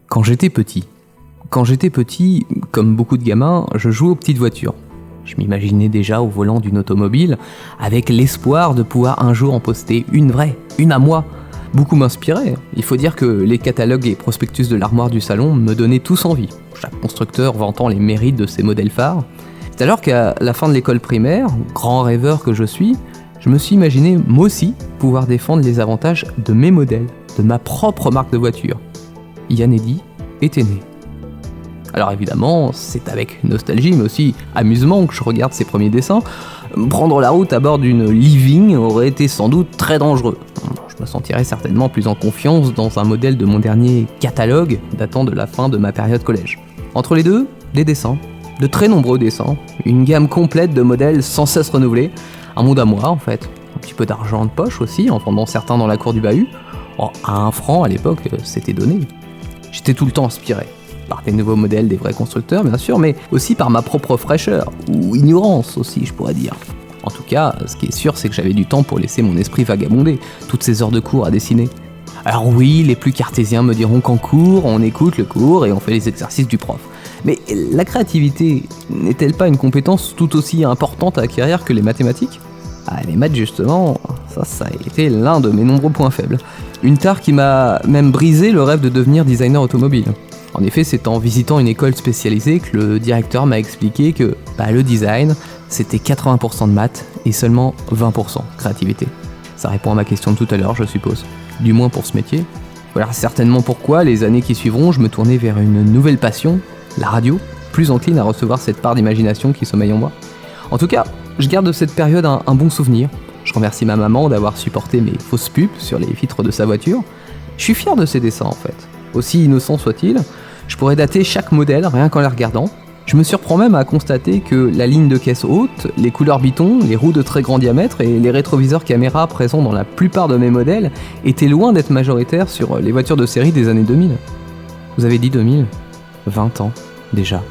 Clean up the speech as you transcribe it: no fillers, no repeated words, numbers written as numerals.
Quand j'étais petit, comme beaucoup de gamins, je jouais aux petites voitures. Je m'imaginais déjà au volant d'une automobile, avec l'espoir de pouvoir un jour en poster une vraie, une à moi. Beaucoup m'inspiraient. Il faut dire que les catalogues et prospectus de l'armoire du salon me donnaient tous envie, chaque constructeur vantant les mérites de ses modèles phares. C'est alors qu'à la fin de l'école primaire, grand rêveur que je suis, je me suis imaginé moi aussi pouvoir défendre les avantages de mes modèles, de ma propre marque de voiture. Yann Eddy était né. Alors évidemment, c'est avec nostalgie mais aussi amusement que je regarde ses premiers dessins. Prendre la route à bord d'une Living aurait été sans doute très dangereux. Je me sentirais certainement plus en confiance dans un modèle de mon dernier catalogue datant de la fin de ma période collège. Entre les deux, des dessins, de très nombreux dessins, une gamme complète de modèles sans cesse renouvelés, un monde à moi en fait, un petit peu d'argent de poche aussi en vendant certains dans la cour du bahut. À 1 franc à l'époque, c'était donné. J'étais tout le temps inspiré par des nouveaux modèles des vrais constructeurs bien sûr, mais aussi par ma propre fraîcheur, ou ignorance aussi je pourrais dire. En tout cas, ce qui est sûr c'est que j'avais du temps pour laisser mon esprit vagabonder, toutes ces heures de cours à dessiner. Alors oui, les plus cartésiens me diront qu'en cours, on écoute le cours et on fait les exercices du prof. Mais la créativité n'est-elle pas une compétence tout aussi importante à acquérir que les mathématiques ? Les maths justement, ça a été l'un de mes nombreux points faibles. Une tare qui m'a même brisé le rêve de devenir designer automobile. En effet, c'est en visitant une école spécialisée que le directeur m'a expliqué que le design, c'était 80% de maths et seulement 20% créativité. Ça répond à ma question de tout à l'heure, je suppose. Du moins pour ce métier. Voilà certainement pourquoi, les années qui suivront, je me tournais vers une nouvelle passion, la radio, plus encline à recevoir cette part d'imagination qui sommeille en moi. En tout cas, je garde de cette période un bon souvenir. Je remercie ma maman d'avoir supporté mes fausses pubs sur les vitres de sa voiture. Je suis fier de ces dessins en fait. Aussi innocent soit-il, je pourrais dater chaque modèle rien qu'en les regardant. Je me surprends même à constater que la ligne de caisse haute, les couleurs bitons, les roues de très grand diamètre et les rétroviseurs caméra présents dans la plupart de mes modèles étaient loin d'être majoritaires sur les voitures de série des années 2000. Vous avez dit 2000 ? 20 ans, déjà.